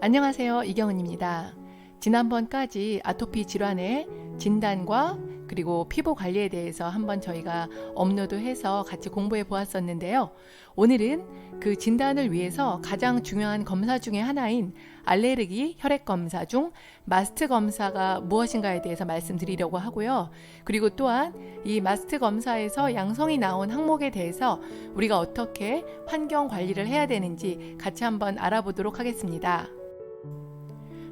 안녕하세요. 이경은입니다. 지난번까지 아토피 질환의 진단과 그리고 피부 관리에 대해서 한번 저희가 업로드해서 같이 공부해 보았었는데요. 오늘은 그 진단을 위해서 가장 중요한 검사 중에 하나인 알레르기 혈액 검사 중 마스트 검사가 무엇인가에 대해서 말씀드리려고 하고요. 그리고 또한 이 마스트 검사에서 양성이 나온 항목에 대해서 우리가 어떻게 환경 관리를 해야 되는지 같이 한번 알아보도록 하겠습니다.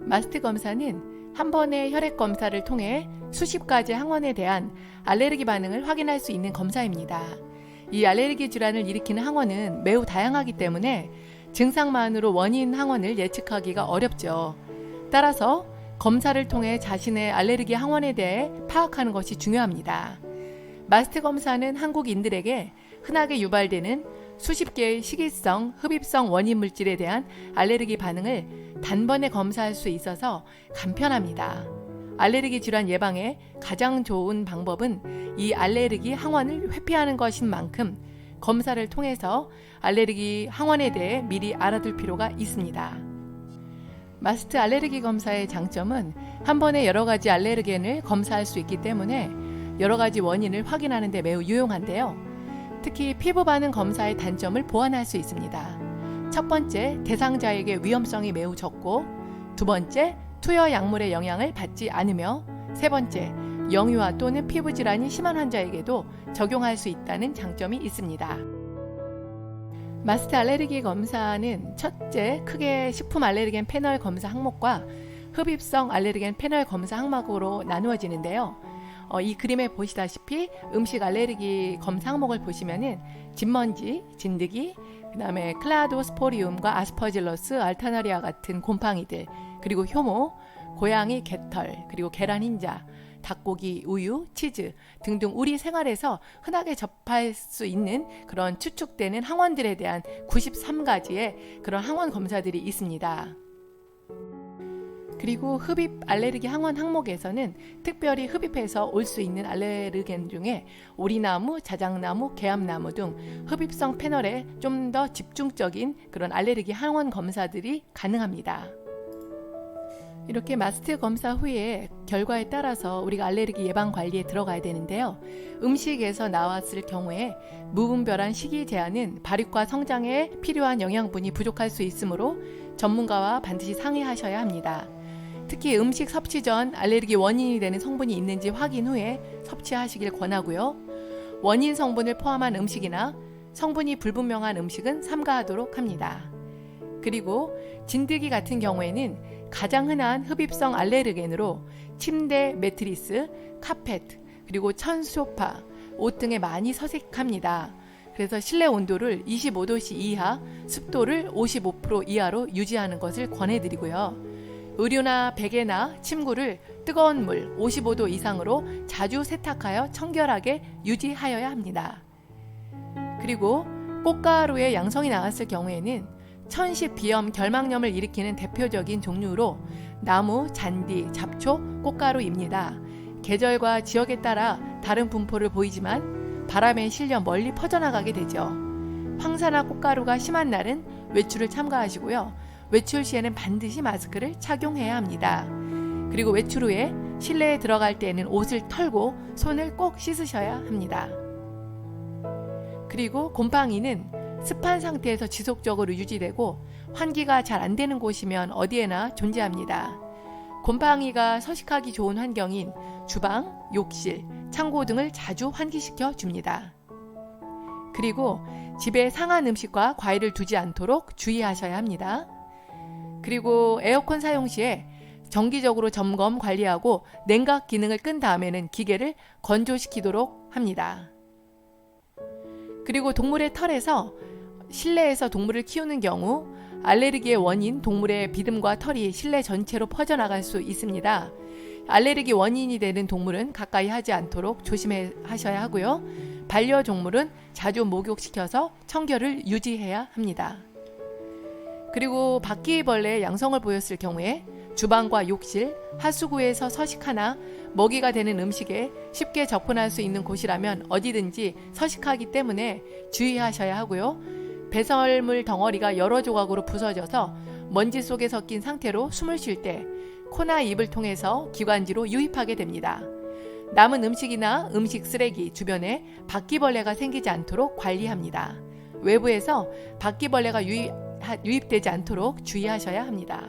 마스트 검사는 한 번의 혈액 검사를 통해 수십 가지 항원에 대한 알레르기 반응을 확인할 수 있는 검사입니다. 이 알레르기 질환을 일으키는 항원은 매우 다양하기 때문에 증상만으로 원인 항원을 예측하기가 어렵죠. 따라서 검사를 통해 자신의 알레르기 항원에 대해 파악하는 것이 중요합니다. 마스트 검사는 한국인들에게 흔하게 유발되는 수십 개의 식이성, 흡입성 원인 물질에 대한 알레르기 반응을 단번에 검사할 수 있어서 간편합니다. 알레르기 질환 예방에 가장 좋은 방법은 이 알레르기 항원을 회피하는 것인 만큼 검사를 통해서 알레르기 항원에 대해 미리 알아둘 필요가 있습니다. 마스트 알레르기 검사의 장점은 한 번에 여러 가지 알레르겐을 검사할 수 있기 때문에 여러 가지 원인을 확인하는 데 매우 유용한데요. 특히 피부 반응 검사의 단점을 보완할 수 있습니다. 첫 번째, 대상자에게 위험성이 매우 적고, 두 번째, 투여 약물의 영향을 받지 않으며, 세 번째, 영유아 또는 피부 질환이 심한 환자에게도 적용할 수 있다는 장점이 있습니다. 마스트 알레르기 검사는 첫째, 크게 식품 알레르겐 패널 검사 항목과 흡입성 알레르겐 패널 검사 항목으로 나누어지는데요. 이 그림에 보시다시피 음식 알레르기 검사 항목을 보시면은 진먼지, 진드기, 그 다음에 클라도스포리움과 아스퍼질러스, 알타나리아 같은 곰팡이들, 그리고 효모, 고양이 개털, 그리고 계란 흰자, 닭고기, 우유, 치즈 등등 우리 생활에서 흔하게 접할 수 있는 그런 추측되는 항원들에 대한 93가지의 그런 항원 검사들이 있습니다. 그리고 흡입 알레르기 항원 항목에서는 특별히 흡입해서 올 수 있는 알레르겐 중에 오리나무, 자작나무, 개암나무 등 흡입성 패널에 좀 더 집중적인 그런 알레르기 항원 검사들이 가능합니다. 이렇게 마스트 검사 후에 결과에 따라서 우리가 알레르기 예방 관리에 들어가야 되는데요. 음식에서 나왔을 경우에 무분별한 식이 제한은 발육과 성장에 필요한 영양분이 부족할 수 있으므로 전문가와 반드시 상의하셔야 합니다. 특히 음식 섭취 전 알레르기 원인이 되는 성분이 있는지 확인 후에 섭취하시길 권하고요. 원인 성분을 포함한 음식이나 성분이 불분명한 음식은 삼가하도록 합니다. 그리고 진드기 같은 경우에는 가장 흔한 흡입성 알레르겐으로 침대, 매트리스, 카펫, 그리고 천 소파, 옷 등에 많이 서식합니다. 그래서 실내 온도를 25도씨 이하, 습도를 55% 이하로 유지하는 것을 권해드리고요. 의류나 베개나 침구를 뜨거운 물 55도 이상으로 자주 세탁하여 청결하게 유지하여야 합니다. 그리고 꽃가루에 양성이 나왔을 경우에는 천식 비염, 결막염을 일으키는 대표적인 종류로 나무, 잔디, 잡초, 꽃가루입니다. 계절과 지역에 따라 다른 분포를 보이지만 바람에 실려 멀리 퍼져나가게 되죠. 황사나 꽃가루가 심한 날은 외출을 삼가하시고요. 외출 시에는 반드시 마스크를 착용해야 합니다. 그리고 외출 후에 실내에 들어갈 때에는 옷을 털고 손을 꼭 씻으셔야 합니다. 그리고 곰팡이는 습한 상태에서 지속적으로 유지되고 환기가 잘 안 되는 곳이면 어디에나 존재합니다. 곰팡이가 서식하기 좋은 환경인 주방, 욕실, 창고 등을 자주 환기시켜 줍니다. 그리고 집에 상한 음식과 과일을 두지 않도록 주의하셔야 합니다. 그리고 에어컨 사용 시에 정기적으로 점검 관리하고 냉각 기능을 끈 다음에는 기계를 건조시키도록 합니다. 그리고 동물의 털에서 실내에서 동물을 키우는 경우 알레르기의 원인 동물의 비듬과 털이 실내 전체로 퍼져나갈 수 있습니다. 알레르기 원인이 되는 동물은 가까이 하지 않도록 조심하셔야 하고요. 반려동물은 자주 목욕시켜서 청결을 유지해야 합니다. 그리고 바퀴벌레의 양성을 보였을 경우에 주방과 욕실, 하수구에서 서식하나 먹이가 되는 음식에 쉽게 접근할 수 있는 곳이라면 어디든지 서식하기 때문에 주의하셔야 하고요. 배설물 덩어리가 여러 조각으로 부서져서 먼지 속에 섞인 상태로 숨을 쉴 때 코나 입을 통해서 기관지로 유입하게 됩니다. 남은 음식이나 음식 쓰레기 주변에 바퀴벌레가 생기지 않도록 관리합니다. 외부에서 바퀴벌레가 유입되지 않도록 주의하셔야 합니다.